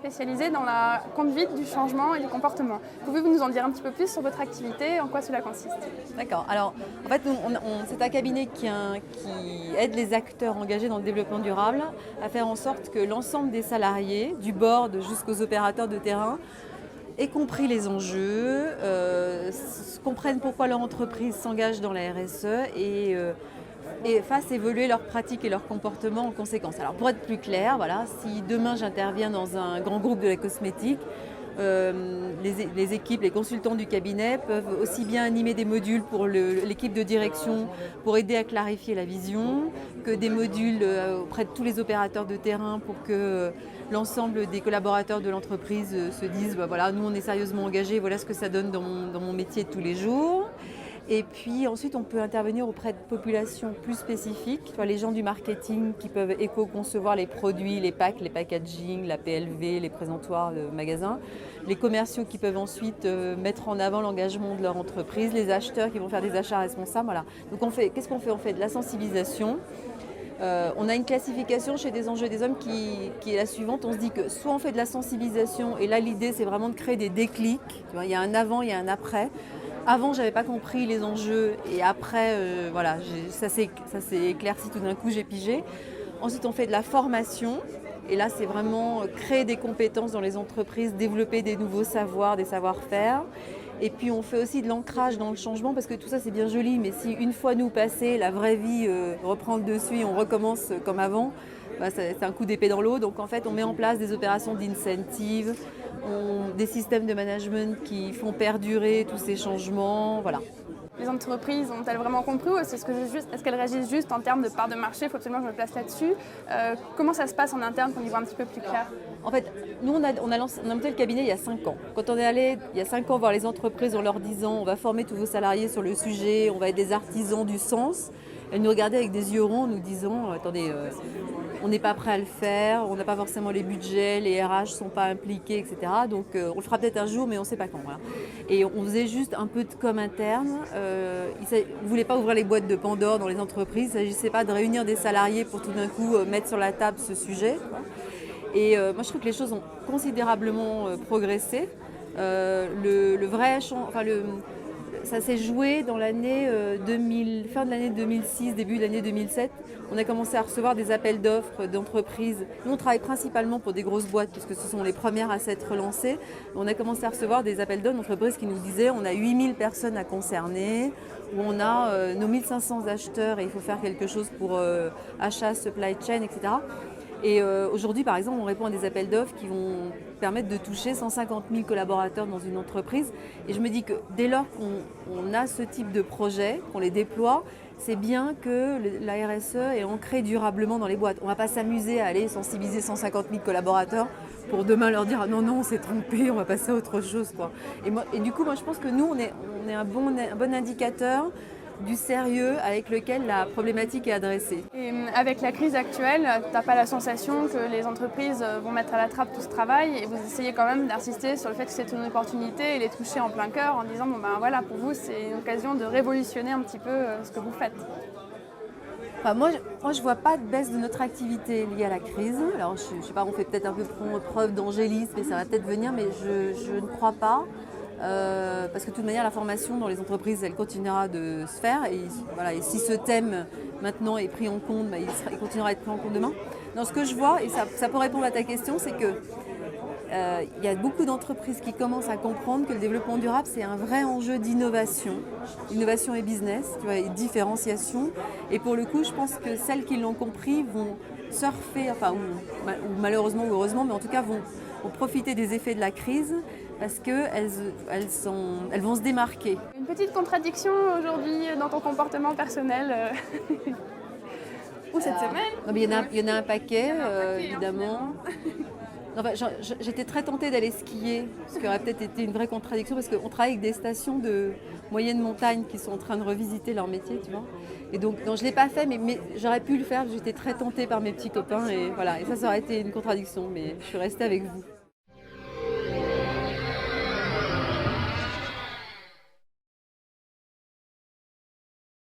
spécialisé dans la conduite du changement et du comportement. Pouvez-vous nous en dire un petit peu plus sur votre activité, en quoi cela consiste? D'accord. Alors, en fait, c'est un cabinet qui aide les acteurs engagés dans le développement durable à faire en sorte que l'ensemble des salariés, du board jusqu'aux opérateurs de terrain, aient compris les enjeux, comprennent pourquoi leur entreprise s'engage dans la RSE et fassent évoluer leurs pratiques et leurs comportements en conséquence. Alors, pour être plus clair, voilà, si demain j'interviens dans un grand groupe de la cosmétique, les équipes, les consultants du cabinet peuvent aussi bien animer des modules pour l'équipe de direction pour aider à clarifier la vision, que des modules auprès de tous les opérateurs de terrain pour que l'ensemble des collaborateurs de l'entreprise se disent bah voilà, nous on est sérieusement engagés, voilà ce que ça donne dans mon métier de tous les jours. Et puis ensuite, on peut intervenir auprès de populations plus spécifiques, les gens du marketing qui peuvent éco-concevoir les produits, les packs, les packaging, la PLV, les présentoirs de magasins, les commerciaux qui peuvent ensuite mettre en avant l'engagement de leur entreprise, les acheteurs qui vont faire des achats responsables. Voilà. Donc qu'est-ce qu'on fait? On fait de la sensibilisation. On a une classification chez des enjeux des hommes qui est la suivante. On se dit que soit on fait de la sensibilisation, et là l'idée c'est vraiment de créer des déclics. Il y a un avant, il y a un après. Avant, je n'avais pas compris les enjeux et après, voilà, ça s'est éclairci tout d'un coup, j'ai pigé. Ensuite, on fait de la formation et là, c'est vraiment créer des compétences dans les entreprises, développer des nouveaux savoirs, des savoir-faire. Et puis, on fait aussi de l'ancrage dans le changement parce que tout ça, c'est bien joli, mais si une fois nous passé, la vraie vie reprend le dessus et on recommence comme avant, bah, c'est un coup d'épée dans l'eau. Donc, en fait, on met en place des opérations d'incentive, des systèmes de management qui font perdurer tous ces changements, voilà. Les entreprises ont-elles vraiment compris ou est-ce qu'elles réagissent juste en termes de part de marché? Il faut absolument que je me place là-dessus. Comment ça se passe en interne pour y voir un petit peu plus clair? En fait, nous, on a monté le cabinet il y a 5 ans. Quand on est allé il y a 5 ans voir les entreprises en leur disant on va former tous vos salariés sur le sujet, on va être des artisans du sens, elles nous regardaient avec des yeux ronds, nous disant attendez, on n'est pas prêt à le faire, on n'a pas forcément les budgets, les RH ne sont pas impliqués, etc. Donc on le fera peut-être un jour, mais on ne sait pas quand. Voilà. Et on faisait juste un peu de com interne. Ils ne voulaient pas ouvrir les boîtes de Pandore dans les entreprises. Il ne s'agissait pas de réunir des salariés pour tout d'un coup mettre sur la table ce sujet. Quoi. Et moi, je trouve que les choses ont considérablement progressé. Le vrai ça s'est joué dans l'année fin de l'année 2006, début de l'année 2007. On a commencé à recevoir des appels d'offres d'entreprises. Nous, on travaille principalement pour des grosses boîtes puisque ce sont les premières à s'être relancées. On a commencé à recevoir des appels d'offres d'entreprises qui nous disaient on a 8000 personnes à concerner, où on a nos 1500 acheteurs et il faut faire quelque chose pour achat, supply chain, etc. Et aujourd'hui, par exemple, on répond à des appels d'offres qui vont permettre de toucher 150 000 collaborateurs dans une entreprise. Et je me dis que dès lors qu'on a ce type de projet, qu'on les déploie, c'est bien que la RSE est ancrée durablement dans les boîtes. On ne va pas s'amuser à aller sensibiliser 150 000 collaborateurs pour demain leur dire ah non, on s'est trompé, on va passer à autre chose, quoi. Et du coup, moi, je pense que nous, on est un bon indicateur du sérieux avec lequel la problématique est adressée. Et avec la crise actuelle, tu n'as pas la sensation que les entreprises vont mettre à la trappe tout ce travail et vous essayez quand même d'insister sur le fait que c'est une opportunité et les toucher en plein cœur en disant bon ben voilà, pour vous c'est une occasion de révolutionner un petit peu ce que vous faites. Enfin, moi, je ne vois pas de baisse de notre activité liée à la crise. Alors, je ne sais pas, on fait peut-être un peu preuve d'angélisme et ça va peut-être venir, mais je ne crois pas. Parce que de toute manière, la formation dans les entreprises, elle continuera de se faire. Et, voilà, et si ce thème maintenant est pris en compte, bah, il continuera à être pris en compte demain. Non, ce que je vois, et ça peut répondre à ta question, c'est que il y a beaucoup d'entreprises qui commencent à comprendre que le développement durable, c'est un vrai enjeu d'innovation et business, et différenciation. Et pour le coup, je pense que celles qui l'ont compris vont surfer, enfin, ou malheureusement ou heureusement, mais en tout cas vont profiter des effets de la crise parce qu'elles vont se démarquer. Une petite contradiction aujourd'hui dans ton comportement personnel ou cette semaine? Non, mais il y en a un paquet, évidemment. Enfin, j'étais très tentée d'aller skier, ce qui aurait peut-être été une vraie contradiction parce qu'on travaille avec des stations de moyenne montagne qui sont en train de revisiter leur métier, tu vois. Et donc, non, je ne l'ai pas fait, mais j'aurais pu le faire. J'étais très tentée par mes petits copains et voilà. Et ça aurait été une contradiction, mais je suis restée avec vous.